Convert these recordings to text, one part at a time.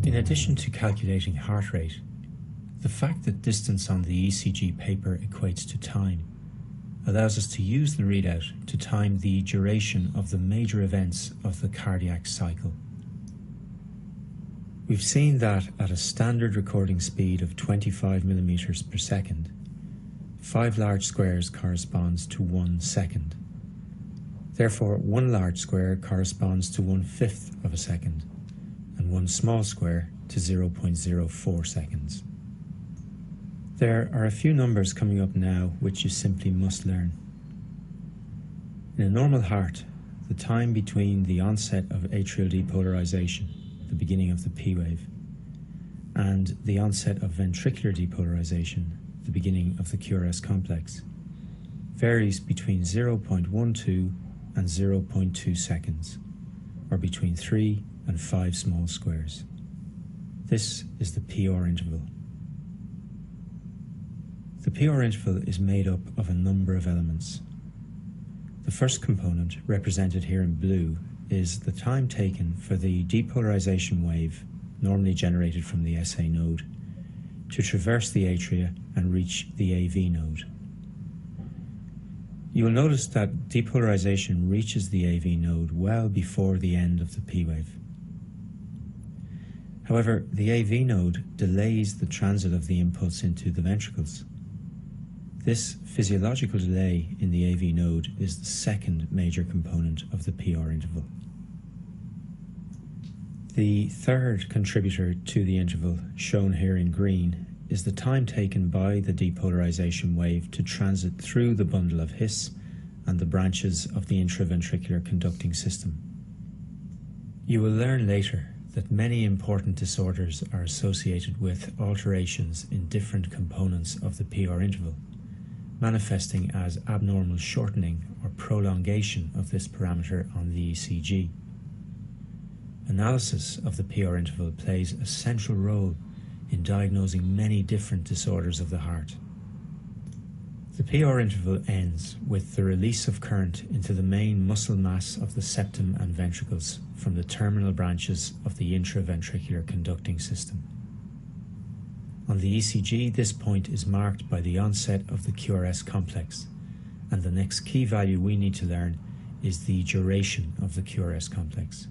In addition to calculating heart rate, the fact that distance on the ECG paper equates to time allows us to use the readout to time the duration of the major events of the cardiac cycle. We've seen that at a standard recording speed of 25 millimeters per second, 5 large squares corresponds to 1 second. Therefore, 1 large square corresponds to 1/5 of a second, and 1 small square to 0.04 seconds. There are a few numbers coming up now which you simply must learn. In a normal heart, the time between the onset of atrial depolarization, the beginning of the P wave, and the onset of ventricular depolarization, the beginning of the QRS complex, varies between 0.12 and 0.2 seconds, or between 3 and 5 small squares. This is the PR interval. The PR interval is made up of a number of elements. The first component, represented here in blue, is the time taken for the depolarization wave, normally generated from the SA node, to traverse the atria and reach the AV node. You will notice that depolarization reaches the AV node well before the end of the P wave. However, the AV node delays the transit of the impulse into the ventricles. This physiological delay in the AV node is the second major component of the PR interval. The third contributor to the interval, shown here in green, is the time taken by the depolarization wave to transit through the bundle of His and the branches of the intraventricular conducting system. You will learn later that many important disorders are associated with alterations in different components of the PR interval, manifesting as abnormal shortening or prolongation of this parameter on the ECG. Analysis of the PR interval plays a central role in diagnosing many different disorders of the heart. The PR interval ends with the release of current into the main muscle mass of the septum and ventricles from the terminal branches of the intraventricular conducting system. On the ECG, this point is marked by the onset of the QRS complex, and the next key value we need to learn is the duration of the QRS complex.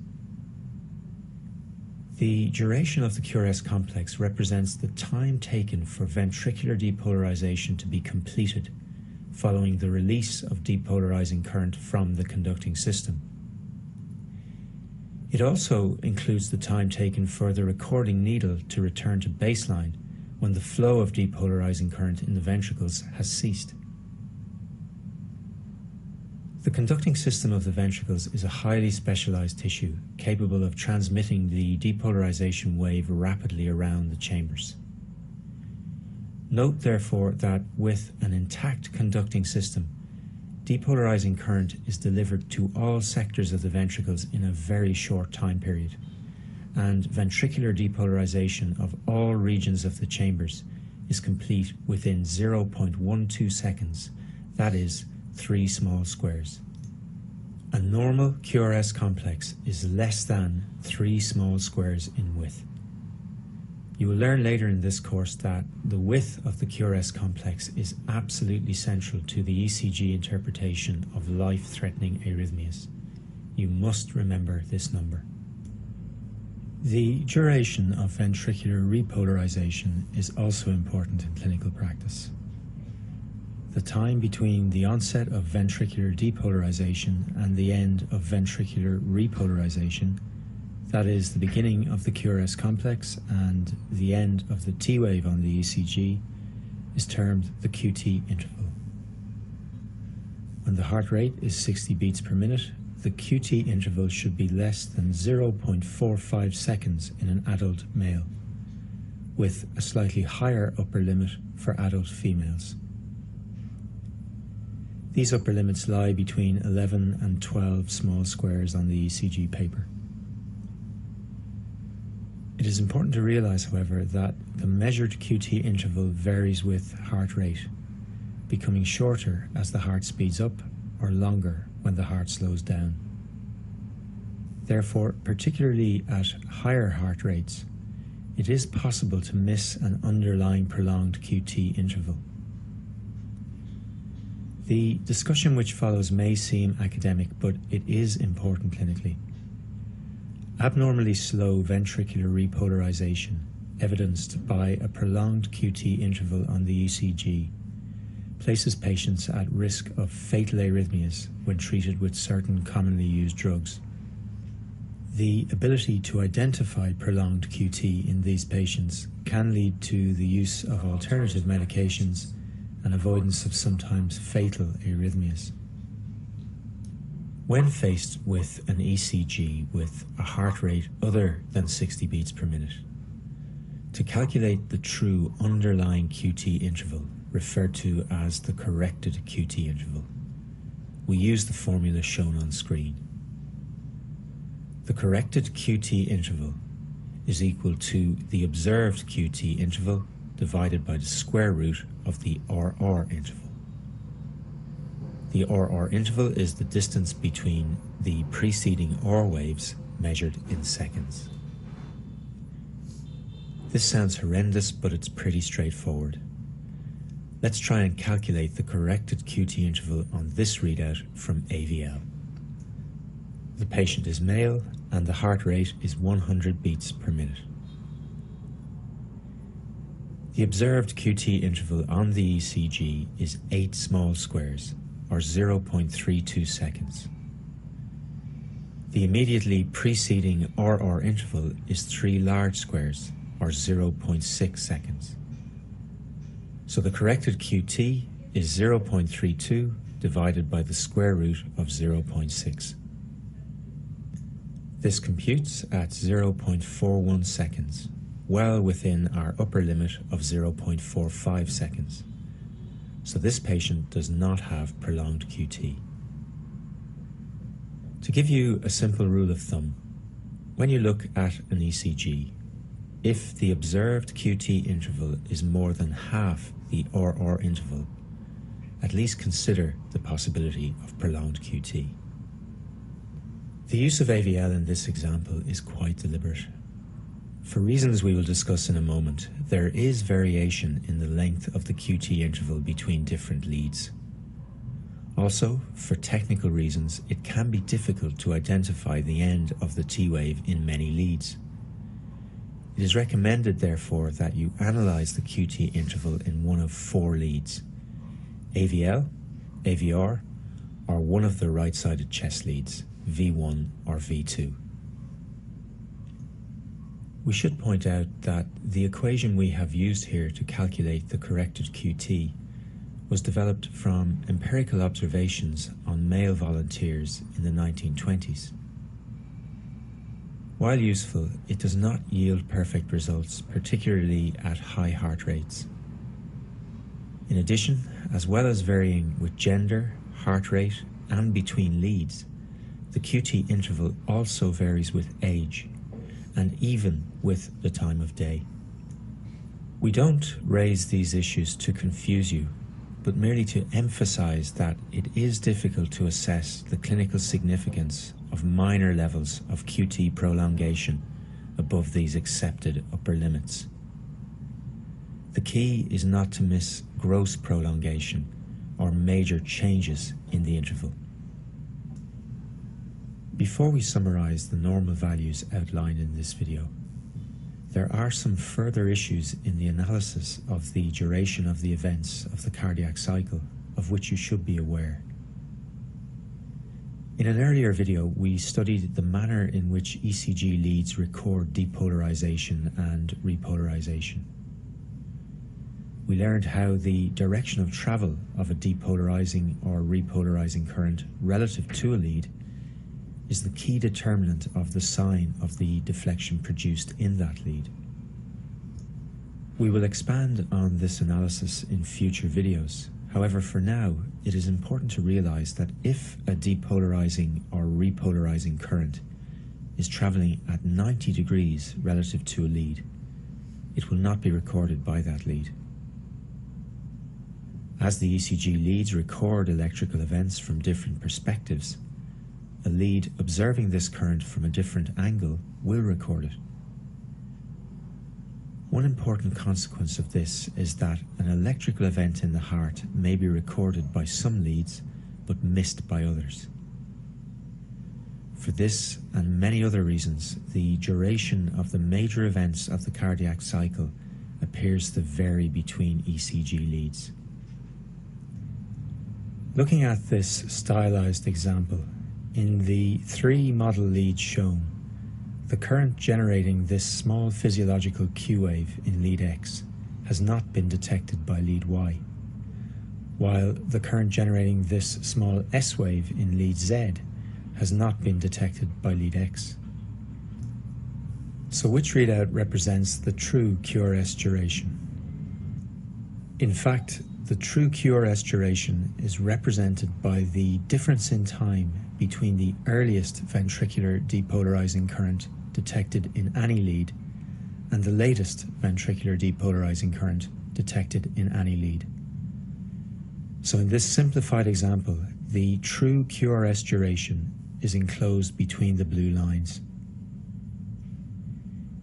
The duration of the QRS complex represents the time taken for ventricular depolarization to be completed following the release of depolarizing current from the conducting system. It also includes the time taken for the recording needle to return to baseline when the flow of depolarizing current in the ventricles has ceased. The conducting system of the ventricles is a highly specialized tissue capable of transmitting the depolarization wave rapidly around the chambers. Note, therefore, that with an intact conducting system, depolarizing current is delivered to all sectors of the ventricles in a very short time period, and ventricular depolarization of all regions of the chambers is complete within 0.12 seconds, that is, 3 small squares. A normal QRS complex is less than 3 small squares in width. You will learn later in this course that the width of the QRS complex is absolutely central to the ECG interpretation of life-threatening arrhythmias. You must remember this number. The duration of ventricular repolarization is also important in clinical practice. The time between the onset of ventricular depolarization and the end of ventricular repolarization, that is, the beginning of the QRS complex and the end of the T wave on the ECG, is termed the QT interval. When the heart rate is 60 beats per minute, the QT interval should be less than 0.45 seconds in an adult male, with a slightly higher upper limit for adult females. These upper limits lie between 11 and 12 small squares on the ECG paper. It is important to realize, however, that the measured QT interval varies with heart rate, becoming shorter as the heart speeds up or longer when the heart slows down. Therefore, particularly at higher heart rates, it is possible to miss an underlying prolonged QT interval. The discussion which follows may seem academic, but it is important clinically. Abnormally slow ventricular repolarization, evidenced by a prolonged QT interval on the ECG, places patients at risk of fatal arrhythmias when treated with certain commonly used drugs. The ability to identify prolonged QT in these patients can lead to the use of alternative medications and avoidance of sometimes fatal arrhythmias. When faced with an ECG with a heart rate other than 60 beats per minute, to calculate the true underlying QT interval, referred to as the corrected QT interval, we use the formula shown on screen. The corrected QT interval is equal to the observed QT interval divided by the square root of the RR interval. The RR interval is the distance between the preceding R waves measured in seconds. This sounds horrendous, but it's pretty straightforward. Let's try and calculate the corrected QT interval on this readout from AVL. The patient is male and the heart rate is 100 beats per minute. The observed QT interval on the ECG is 8 small squares, or 0.32 seconds. The immediately preceding RR interval is 3 large squares, or 0.6 seconds. So the corrected QT is 0.32 divided by the square root of 0.6. This computes at 0.41 seconds, well within our upper limit of 0.45 seconds. So this patient does not have prolonged QT. To give you a simple rule of thumb, when you look at an ECG, if the observed QT interval is more than half the RR interval, at least consider the possibility of prolonged QT. The use of AVL in this example is quite deliberate. For reasons we will discuss in a moment, there is variation in the length of the QT interval between different leads. Also, for technical reasons, it can be difficult to identify the end of the T wave in many leads. It is recommended, therefore, that you analyze the QT interval in one of 4 leads: AVL, AVR, or one of the right-sided chest leads, V1 or V2. We should point out that the equation we have used here to calculate the corrected QT was developed from empirical observations on male volunteers in the 1920s. While useful, it does not yield perfect results, particularly at high heart rates. In addition, as well as varying with gender, heart rate, and between leads, the QT interval also varies with age, and even with the time of day. We don't raise these issues to confuse you, but merely to emphasize that it is difficult to assess the clinical significance of minor levels of QT prolongation above these accepted upper limits. The key is not to miss gross prolongation or major changes in the interval. Before we summarize the normal values outlined in this video, there are some further issues in the analysis of the duration of the events of the cardiac cycle of which you should be aware. In an earlier video, we studied the manner in which ECG leads record depolarization and repolarization. We learned how the direction of travel of a depolarizing or repolarizing current relative to a lead is the key determinant of the sign of the deflection produced in that lead. We will expand on this analysis in future videos. However, for now, it is important to realize that if a depolarizing or repolarizing current is traveling at 90 degrees relative to a lead, it will not be recorded by that lead. As the ECG leads record electrical events from different perspectives, a lead observing this current from a different angle will record it. One important consequence of this is that an electrical event in the heart may be recorded by some leads but missed by others. For this and many other reasons, the duration of the major events of the cardiac cycle appears to vary between ECG leads. Looking at this stylized example, in the 3 model leads shown, the current generating this small physiological Q wave in lead X has not been detected by lead Y, while the current generating this small S wave in lead Z has not been detected by lead X. So which readout represents the true QRS duration? In fact, the true QRS duration is represented by the difference in time between the earliest ventricular depolarizing current detected in any lead and the latest ventricular depolarizing current detected in any lead. So in this simplified example, the true QRS duration is enclosed between the blue lines.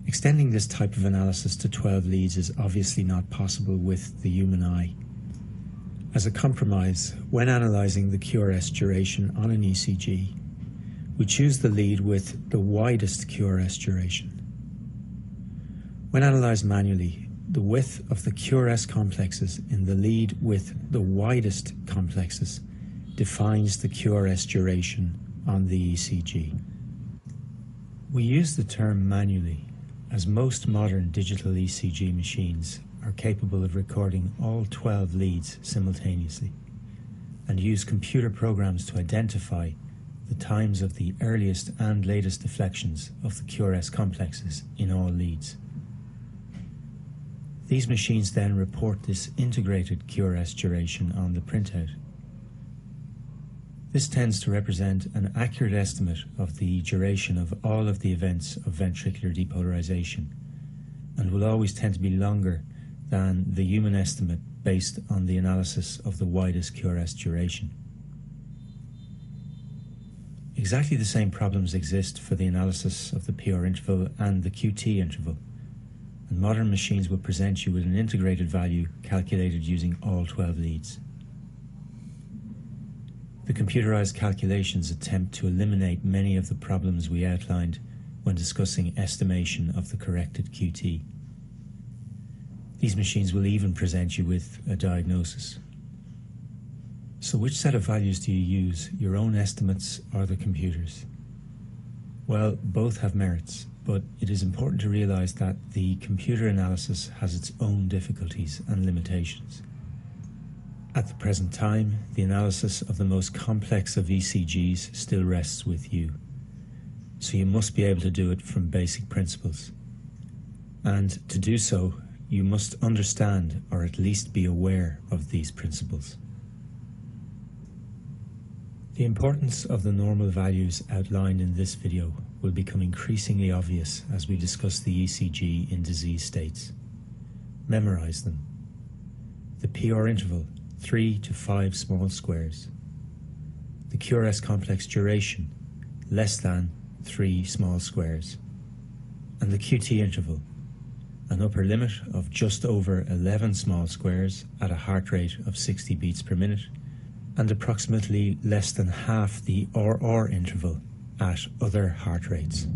Extending this type of analysis to 12 leads is obviously not possible with the human eye. As a compromise, when analysing the QRS duration on an ECG, we choose the lead with the widest QRS duration. When analysed manually, the width of the QRS complexes in the lead with the widest complexes defines the QRS duration on the ECG. We use the term manually as most modern digital ECG machines are capable of recording all 12 leads simultaneously and use computer programs to identify the times of the earliest and latest deflections of the QRS complexes in all leads. These machines then report this integrated QRS duration on the printout. This tends to represent an accurate estimate of the duration of all of the events of ventricular depolarization and will always tend to be longer than the human estimate based on the analysis of the widest QRS duration. Exactly the same problems exist for the analysis of the PR interval and the QT interval, and modern machines will present you with an integrated value calculated using all 12 leads. The computerized calculations attempt to eliminate many of the problems we outlined when discussing estimation of the corrected QT. These machines will even present you with a diagnosis. So which set of values do you use, your own estimates or the computer's? Well, both have merits, but it is important to realize that the computer analysis has its own difficulties and limitations. At the present time, the analysis of the most complex of ECGs still rests with you, so you must be able to do it from basic principles. And to do so, you must understand or at least be aware of these principles. The importance of the normal values outlined in this video will become increasingly obvious as we discuss the ECG in disease states. Memorize them. The PR interval, 3 to 5 small squares. The QRS complex duration, less than 3 small squares. And the QT interval, an upper limit of just over 11 small squares at a heart rate of 60 beats per minute, and approximately less than half the RR interval at other heart rates.